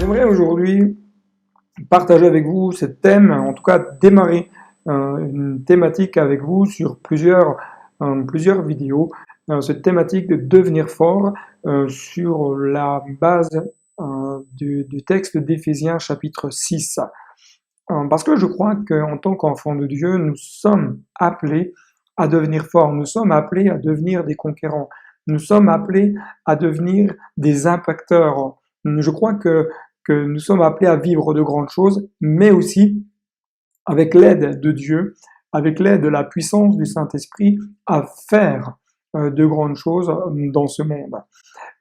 j'aimerais aujourd'hui partager avec vous ce thème, en tout cas démarrer une thématique avec vous sur plusieurs vidéos, cette thématique de devenir fort sur la base du texte d'Éphésiens chapitre 6. Parce que je crois qu'en tant qu'enfants de Dieu, nous sommes appelés à devenir forts, nous sommes appelés à devenir des conquérants, nous sommes appelés à devenir des impacteurs. Je crois que nous sommes appelés à vivre de grandes choses, mais aussi avec l'aide de Dieu, avec l'aide de la puissance du Saint-Esprit, à faire de grandes choses dans ce monde.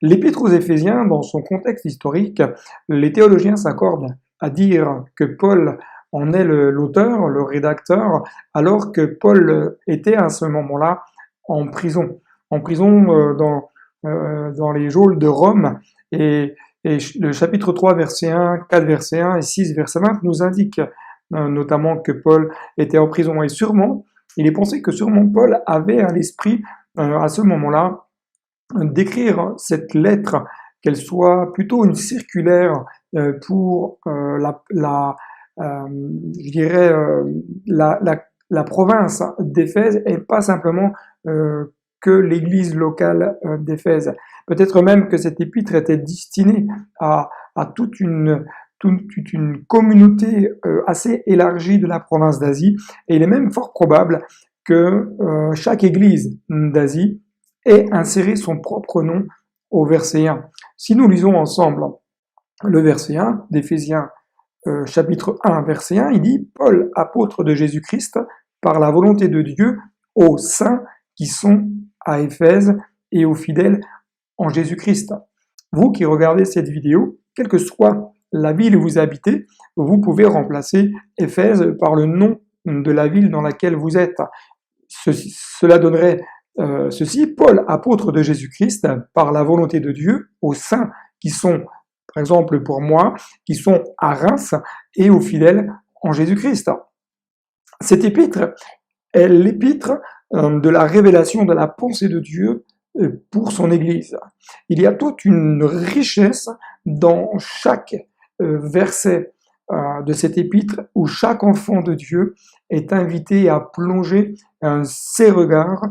L'Épître aux Éphésiens, dans son contexte historique, les théologiens s'accordent à dire que Paul en est l'auteur, le rédacteur, alors que Paul était à ce moment-là en prison dans les geôles de Rome, et le chapitre 3, verset 1, 4, verset 1 et 6, verset 20 nous indique notamment que Paul était en prison. Et sûrement, il est pensé que sûrement Paul avait à l'esprit, à ce moment-là, d'écrire cette lettre, qu'elle soit plutôt une circulaire pour je dirais, la province d'Éphèse, et pas simplement que l'église locale d'Éphèse. Peut-être même que cette épître était destinée à toute une communauté assez élargie de la province d'Asie, et il est même fort probable que chaque église d'Asie ait inséré son propre nom au verset 1. Si nous lisons ensemble le verset 1 d'Éphésiens chapitre 1, verset 1, il dit « Paul, apôtre de Jésus-Christ, par la volonté de Dieu, aux saints qui sont à Éphèse et aux fidèles en Jésus-Christ. » Vous qui regardez cette vidéo, quelle que soit la ville où vous habitez, vous pouvez remplacer Éphèse par le nom de la ville dans laquelle vous êtes. Cela donnerait ceci, Paul, apôtre de Jésus-Christ, par la volonté de Dieu, aux saints qui sont, par exemple pour moi, qui sont à Reims et aux fidèles en Jésus-Christ. Cette épître est l'épître de la révélation de la pensée de Dieu pour son Église. Il y a toute une richesse dans chaque verset de cette épître où chaque enfant de Dieu est invité à plonger ses regards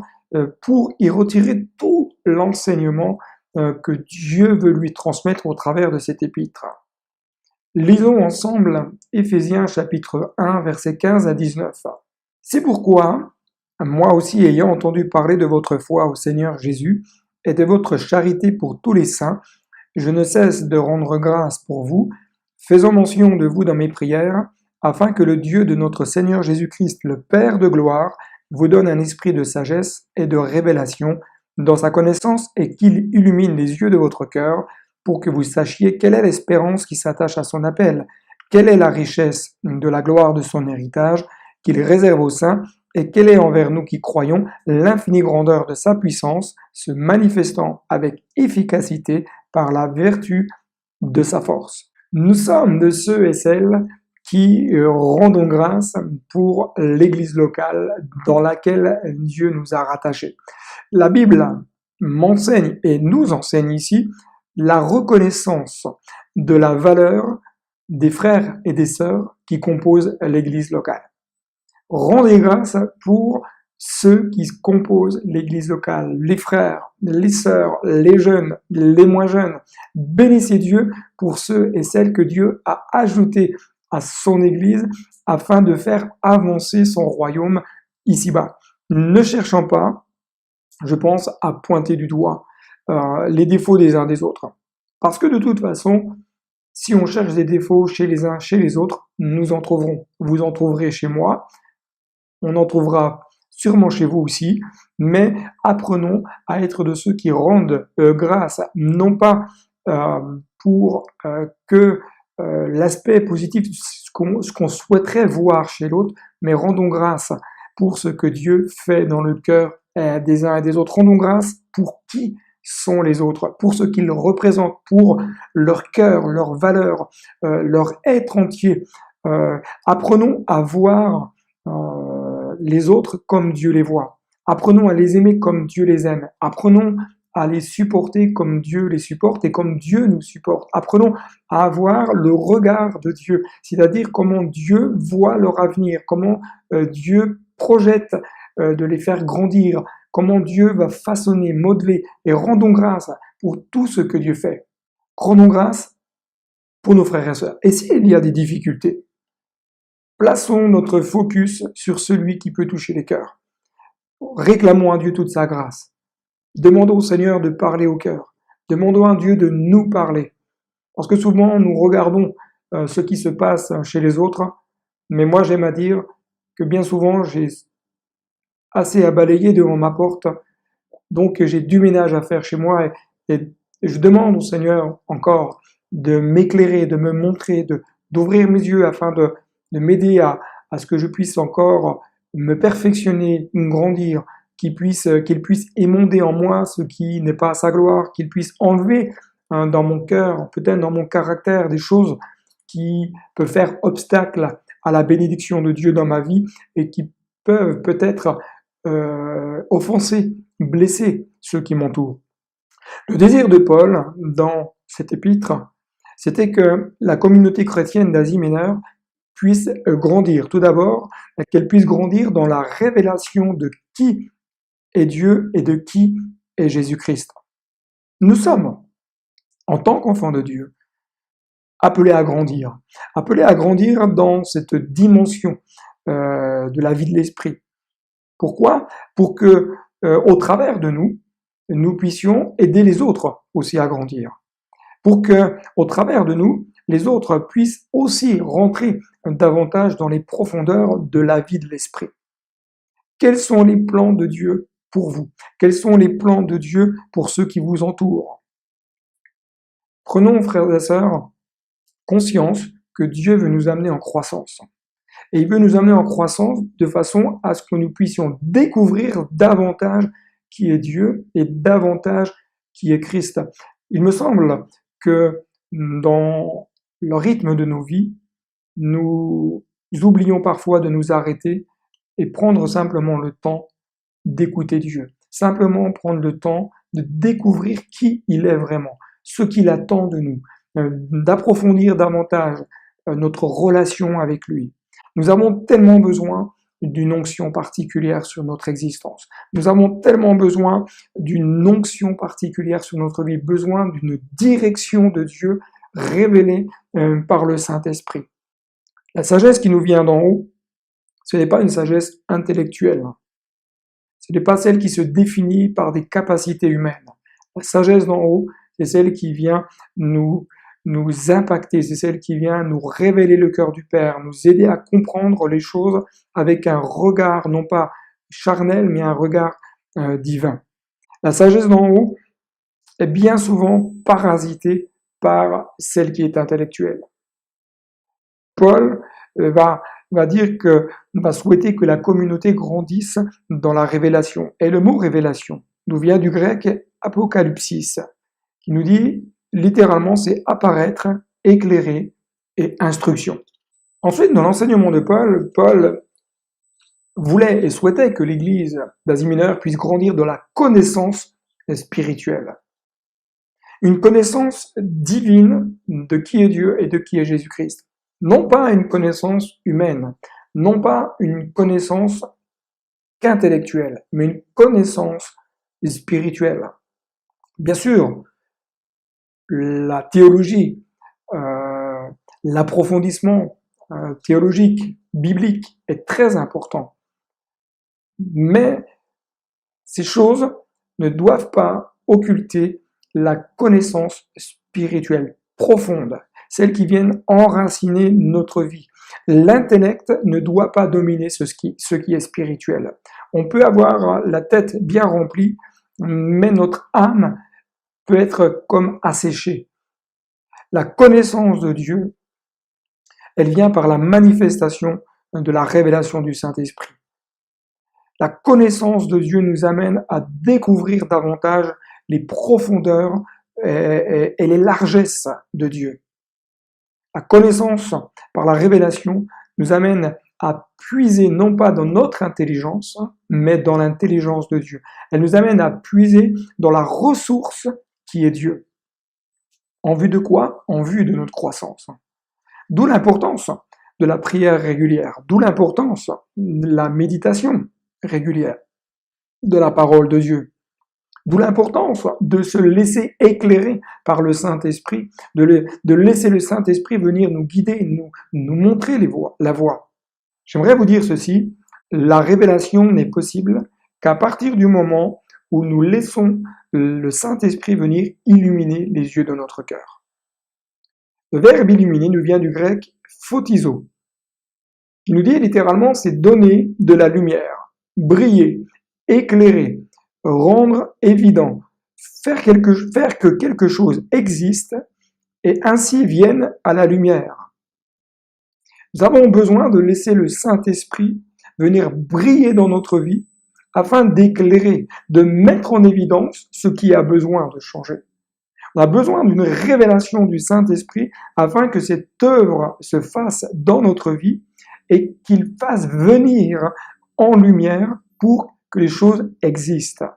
pour y retirer tout l'enseignement que Dieu veut lui transmettre au travers de cette épître. Lisons ensemble Éphésiens chapitre 1, versets 15 à 19. « C'est pourquoi, moi aussi ayant entendu parler de votre foi au Seigneur Jésus et de votre charité pour tous les saints, je ne cesse de rendre grâce pour vous, faisant mention de vous dans mes prières, afin que le Dieu de notre Seigneur Jésus-Christ, le Père de gloire, vous donne un esprit de sagesse et de révélation dans sa connaissance et qu'il illumine les yeux de votre cœur pour que vous sachiez quelle est l'espérance qui s'attache à son appel, quelle est la richesse de la gloire de son héritage qu'il réserve aux saints et quelle est envers nous qui croyons l'infinie grandeur de sa puissance se manifestant avec efficacité par la vertu de sa force. » Nous sommes de ceux et celles qui rendons grâce pour l'église locale dans laquelle Dieu nous a rattachés. La Bible m'enseigne et nous enseigne ici la reconnaissance de la valeur des frères et des sœurs qui composent l'église locale. Rendez grâce pour ceux qui composent l'église locale, les frères, les sœurs, les jeunes, les moins jeunes. Bénissez Dieu pour ceux et celles que Dieu a ajoutés à son église afin de faire avancer son royaume ici-bas. Ne cherchant pas, je pense, à pointer du doigt les défauts des uns des autres. Parce que de toute façon, si on cherche des défauts chez les uns, chez les autres, nous en trouverons. Vous en trouverez chez moi, on en trouvera sûrement chez vous aussi, mais apprenons à être de ceux qui rendent grâce, non pas pour que l'aspect positif, ce qu'on souhaiterait voir chez l'autre, mais rendons grâce pour ce que Dieu fait dans le cœur des uns et des autres. Rendons grâce pour qui sont les autres, pour ce qu'ils représentent, pour leur cœur, leur valeur, leur être entier. Apprenons à voir les autres comme Dieu les voit. Apprenons à les aimer comme Dieu les aime. Apprenons à les supporter comme Dieu les supporte et comme Dieu nous supporte. Apprenons à avoir le regard de Dieu, c'est-à-dire comment Dieu voit leur avenir, comment Dieu projette de les faire grandir, comment Dieu va façonner, modeler, et rendons grâce pour tout ce que Dieu fait. Rendons grâce pour nos frères et sœurs. Et s'il y a des difficultés, plaçons notre focus sur celui qui peut toucher les cœurs. Réclamons à Dieu toute sa grâce. Demandons au Seigneur de parler au cœur. Demandons à Dieu de nous parler. Parce que souvent, nous regardons ce qui se passe chez les autres, mais moi, j'aime à dire que bien souvent, j'ai assez à balayer devant ma porte, donc j'ai du ménage à faire chez moi, et je demande au Seigneur encore de m'éclairer, de me montrer, d'ouvrir mes yeux afin de m'aider à ce que je puisse encore me perfectionner, grandir, qu'il puisse émonder en moi ce qui n'est pas à sa gloire, qu'il puisse enlever dans mon cœur, peut-être dans mon caractère, des choses qui peuvent faire obstacle à la bénédiction de Dieu dans ma vie et qui peuvent peut-être offenser, blesser ceux qui m'entourent. Le désir de Paul dans cet épître, c'était que la communauté chrétienne d'Asie mineure puisse grandir. Tout d'abord, qu'elle puisse grandir dans la révélation de qui est Dieu et de qui est Jésus-Christ. Nous sommes, en tant qu'enfants de Dieu, appelés à grandir dans cette dimension de la vie de l'esprit. Pourquoi? Pour que, au travers de nous, nous puissions aider les autres aussi à grandir. Pour que, au travers de nous, les autres puissent aussi rentrer davantage dans les profondeurs de la vie de l'esprit. Quels sont les plans de Dieu pour vous? Quels sont les plans de Dieu pour ceux qui vous entourent? Prenons, frères et sœurs, conscience que Dieu veut nous amener en croissance. Et il veut nous amener en croissance de façon à ce que nous puissions découvrir davantage qui est Dieu et davantage qui est Christ. Il me semble que dans le rythme de nos vies, nous oublions parfois de nous arrêter et prendre simplement le temps d'écouter Dieu. Simplement prendre le temps de découvrir qui il est vraiment, ce qu'il attend de nous, d'approfondir davantage notre relation avec lui. Nous avons tellement besoin d'une onction particulière sur notre existence. Nous avons tellement besoin d'une onction particulière sur notre vie, besoin d'une direction de Dieu révélée par le Saint-Esprit. La sagesse qui nous vient d'en haut, ce n'est pas une sagesse intellectuelle. Ce n'est pas celle qui se définit par des capacités humaines. La sagesse d'en haut, c'est celle qui vient nous impacter, c'est celle qui vient nous révéler le cœur du Père, nous aider à comprendre les choses avec un regard, non pas charnel, mais un regard divin. La sagesse d'en haut est bien souvent parasitée par celle qui est intellectuelle. Paul va souhaiter que la communauté grandisse dans la révélation. Et le mot révélation nous vient du grec apocalypsis, qui nous dit littéralement, c'est apparaître, éclairer et instruction. Ensuite, dans l'enseignement de Paul, Paul voulait et souhaitait que l'Église d'Asie mineure puisse grandir dans la connaissance spirituelle. Une connaissance divine de qui est Dieu et de qui est Jésus-Christ. Non pas une connaissance humaine, non pas une connaissance qu'intellectuelle, mais une connaissance spirituelle. Bien sûr, la théologie, l'approfondissement théologique, biblique est très important. Mais ces choses ne doivent pas occulter la connaissance spirituelle profonde, celles qui viennent enraciner notre vie. L'intellect ne doit pas dominer ce qui est spirituel. On peut avoir la tête bien remplie, mais notre âme peut être comme asséchée. La connaissance de Dieu, elle vient par la manifestation de la révélation du Saint-Esprit. La connaissance de Dieu nous amène à découvrir davantage les profondeurs et les largesses de Dieu. La connaissance par la révélation nous amène à puiser non pas dans notre intelligence, mais dans l'intelligence de Dieu. Elle nous amène à puiser dans la ressource qui est Dieu. En vue de quoi? En vue de notre croissance. D'où l'importance de la prière régulière, d'où l'importance de la méditation régulière, de la parole de Dieu. D'où l'importance de se laisser éclairer par le Saint-Esprit, de laisser le Saint-Esprit venir nous guider, nous montrer la voie. J'aimerais vous dire ceci, la révélation n'est possible qu'à partir du moment où nous laissons le Saint-Esprit venir illuminer les yeux de notre cœur. Le verbe illuminer nous vient du grec photizo, qui nous dit littéralement c'est donner de la lumière, briller, éclairer, rendre évident, faire que quelque chose existe et ainsi vienne à la lumière. Nous avons besoin de laisser le Saint-Esprit venir briller dans notre vie afin d'éclairer, de mettre en évidence ce qui a besoin de changer. On a besoin d'une révélation du Saint-Esprit afin que cette œuvre se fasse dans notre vie et qu'il fasse venir en lumière pour que les choses existent.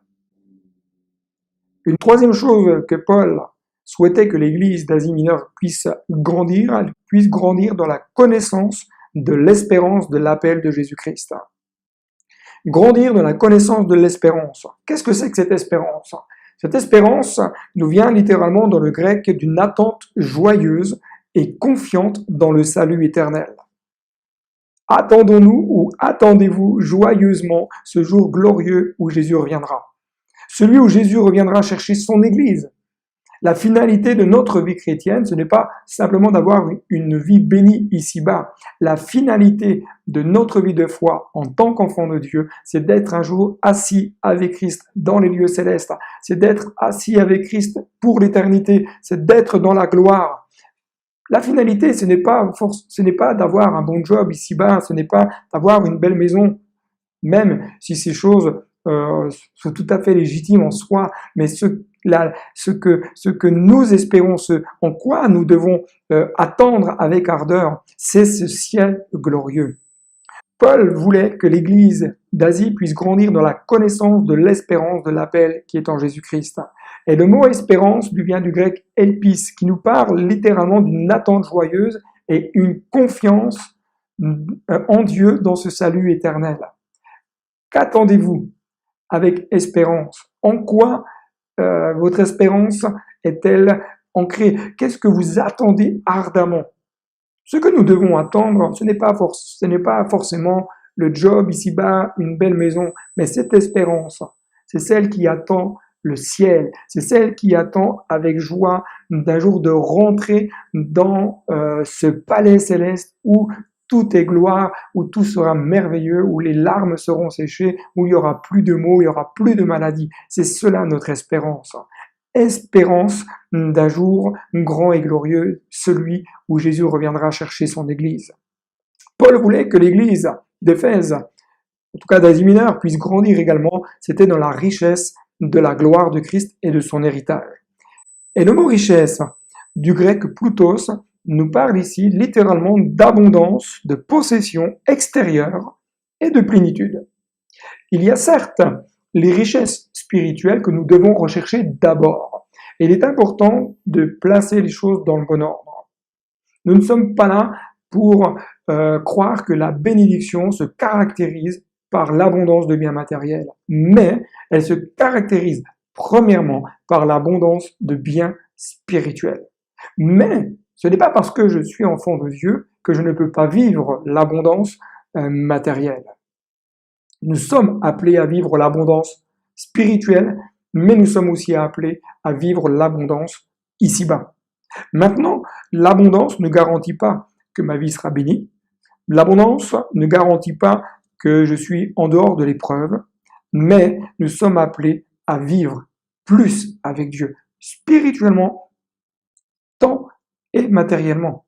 Une troisième chose que Paul souhaitait que l'Église d'Asie mineure puisse grandir, elle puisse grandir dans la connaissance de l'espérance de l'appel de Jésus-Christ. Grandir dans la connaissance de l'espérance. Qu'est-ce que c'est que cette espérance? Cette espérance nous vient littéralement dans le grec d'une attente joyeuse et confiante dans le salut éternel. Attendons-nous ou attendez-vous joyeusement ce jour glorieux où Jésus reviendra? Celui où Jésus reviendra chercher son Église. La finalité de notre vie chrétienne, ce n'est pas simplement d'avoir une vie bénie ici-bas. La finalité de notre vie de foi en tant qu'enfant de Dieu, c'est d'être un jour assis avec Christ dans les lieux célestes. C'est d'être assis avec Christ pour l'éternité. C'est d'être dans la gloire. La finalité, ce n'est pas d'avoir un bon job ici-bas. Ce n'est pas d'avoir une belle maison. Même si ces choses sont tout à fait légitimes en soi, mais ce que nous espérons, en quoi nous devons attendre avec ardeur, c'est ce ciel glorieux. Paul voulait que l'Église d'Asie puisse grandir dans la connaissance de l'espérance de l'appel qui est en Jésus-Christ. Et le mot espérance lui vient du grec elpis, qui nous parle littéralement d'une attente joyeuse et une confiance en Dieu dans ce salut éternel. Qu'attendez-vous avec espérance? En quoi votre espérance est-elle ancrée? Qu'est-ce que vous attendez ardemment? Ce que nous devons attendre, ce n'est pas forcément le job ici-bas, une belle maison, mais cette espérance, c'est celle qui attend le ciel, c'est celle qui attend avec joie d'un jour de rentrer dans ce palais céleste où tout est gloire, où tout sera merveilleux, où les larmes seront séchées, où il n'y aura plus de maux, il n'y aura plus de maladies. C'est cela notre espérance. Espérance d'un jour grand et glorieux, celui où Jésus reviendra chercher son Église. Paul voulait que l'Église d'Éphèse, en tout cas d'Asie mineure, puisse grandir également. C'était dans la richesse de la gloire de Christ et de son héritage. Et le mot richesse, du grec ploutos, nous parle ici littéralement d'abondance, de possession extérieure et de plénitude. Il y a certes les richesses spirituelles que nous devons rechercher d'abord. Et il est important de placer les choses dans le bon ordre. Nous ne sommes pas là pour croire que la bénédiction se caractérise par l'abondance de biens matériels, mais elle se caractérise premièrement par l'abondance de biens spirituels. Mais ce n'est pas parce que je suis enfant de Dieu que je ne peux pas vivre l'abondance matérielle. Nous sommes appelés à vivre l'abondance spirituelle, mais nous sommes aussi appelés à vivre l'abondance ici-bas. Maintenant, l'abondance ne garantit pas que ma vie sera bénie. L'abondance ne garantit pas que je suis en dehors de l'épreuve, mais nous sommes appelés à vivre plus avec Dieu, spirituellement, tant et matériellement.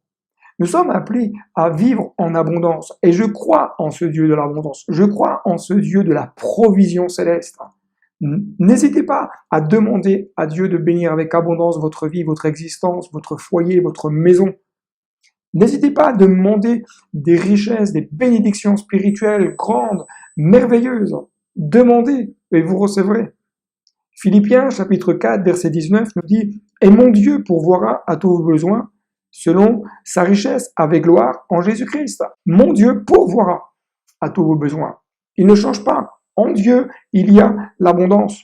Nous sommes appelés à vivre en abondance. Et je crois en ce Dieu de l'abondance. Je crois en ce Dieu de la provision céleste. N'hésitez pas à demander à Dieu de bénir avec abondance votre vie, votre existence, votre foyer, votre maison. N'hésitez pas à demander des richesses, des bénédictions spirituelles grandes, merveilleuses. Demandez et vous recevrez. Philippiens chapitre 4 verset 19 nous dit « Et mon Dieu pourvoira à tous vos besoins selon sa richesse avec gloire en Jésus-Christ. » Mon Dieu pourvoira à tous vos besoins. Il ne change pas. En Dieu, il y a l'abondance.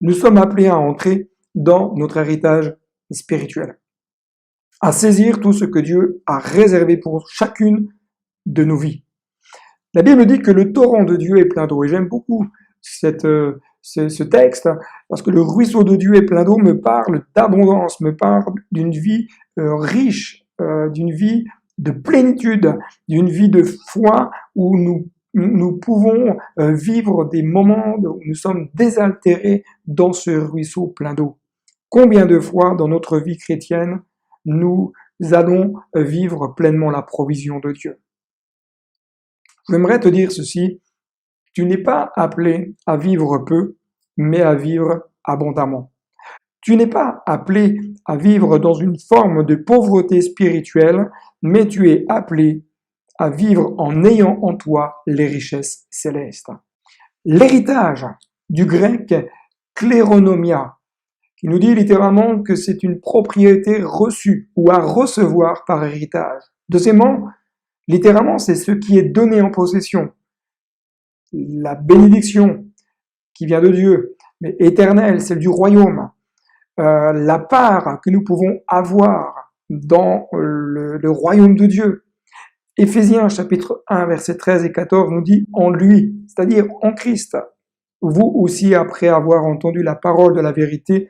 Nous sommes appelés à entrer dans notre héritage spirituel, à saisir tout ce que Dieu a réservé pour chacune de nos vies. La Bible dit que le torrent de Dieu est plein d'eau, et j'aime beaucoup ce texte, parce que le ruisseau de Dieu est plein d'eau me parle d'abondance, me parle d'une vie riche, d'une vie de plénitude, d'une vie de foi où nous pouvons vivre des moments où nous sommes désaltérés dans ce ruisseau plein d'eau. Combien de fois dans notre vie chrétienne nous allons vivre pleinement la provision de Dieu? J'aimerais te dire ceci, tu n'es pas appelé à vivre peu, mais à vivre abondamment. Tu n'es pas appelé à vivre dans une forme de pauvreté spirituelle, mais tu es appelé à vivre en ayant en toi les richesses célestes. L'héritage, du grec kléronomia, qui nous dit littéralement que c'est une propriété reçue ou à recevoir par héritage. Deuxièmement, littéralement, c'est ce qui est donné en possession. La bénédiction qui vient de Dieu, mais éternelle, celle du royaume. La part que nous pouvons avoir dans le royaume de Dieu. Éphésiens chapitre 1, versets 13 et 14 nous dit « en lui », c'est-à-dire en Christ. Vous aussi, après avoir entendu la parole de la vérité,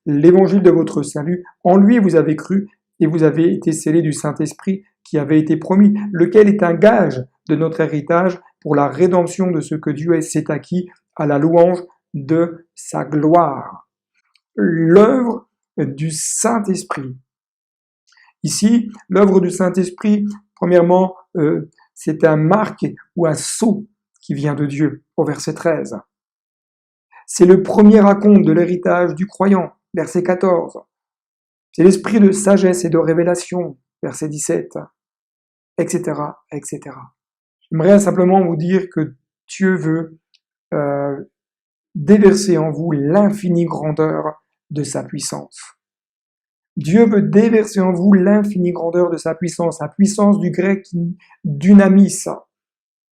l'évangile de votre salut, en lui vous avez cru et vous avez été scellés du Saint-Esprit qui avait été promis, lequel est un gage de notre héritage pour la rédemption de ce que Dieu s'est acquis à la louange de sa gloire. L'œuvre du Saint-Esprit. Ici, l'œuvre du Saint-Esprit, premièrement, c'est un marque ou un sceau qui vient de Dieu, au verset 13. C'est le premier acompte de l'héritage du croyant, verset 14. C'est l'esprit de sagesse et de révélation, verset 17, etc., etc. J'aimerais simplement vous dire que Dieu veut déverser en vous l'infinie grandeur de sa puissance. Dieu veut déverser en vous l'infinie grandeur de sa puissance, la puissance du grec dynamis,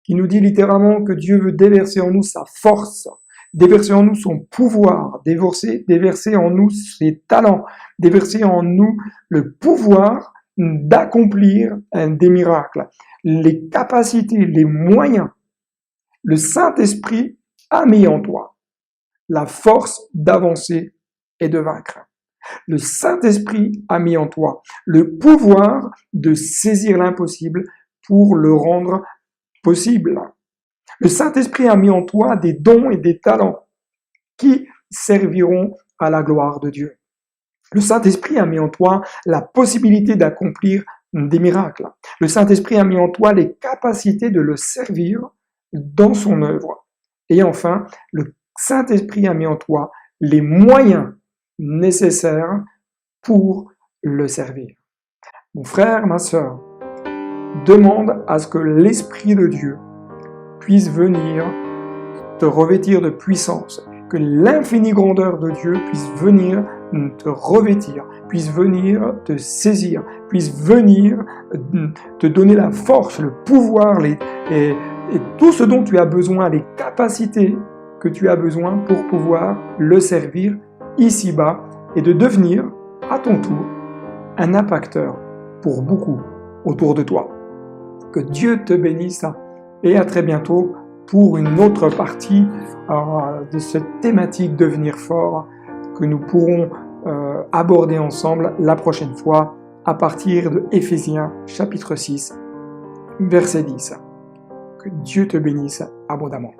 qui nous dit littéralement que Dieu veut déverser en nous sa force, déverser en nous son pouvoir, déverser en nous ses talents, déverser en nous le pouvoir d'accomplir des miracles, les capacités, les moyens. Le Saint-Esprit a mis en toi la force d'avancer et de vaincre. Le Saint-Esprit a mis en toi le pouvoir de saisir l'impossible pour le rendre possible. Le Saint-Esprit a mis en toi des dons et des talents qui serviront à la gloire de Dieu. Le Saint-Esprit a mis en toi la possibilité d'accomplir des miracles. Le Saint-Esprit a mis en toi les capacités de le servir dans son œuvre. Et enfin, le Saint-Esprit a mis en toi les moyens nécessaires pour le servir. Mon frère, ma sœur, demande à ce que l'Esprit de Dieu puisse venir te revêtir de puissance, que l'infinie grandeur de Dieu puisse venir te revêtir, puisse venir te saisir, puisse venir te donner la force, le pouvoir, et tout ce dont tu as besoin, les capacités que tu as besoin pour pouvoir le servir ici-bas et de devenir, à ton tour, un impacteur pour beaucoup autour de toi. Que Dieu te bénisse et à très bientôt pour une autre partie de cette thématique devenir fort que nous pourrons aborder ensemble la prochaine fois à partir de Éphésiens chapitre 6, verset 10. Que Dieu te bénisse abondamment.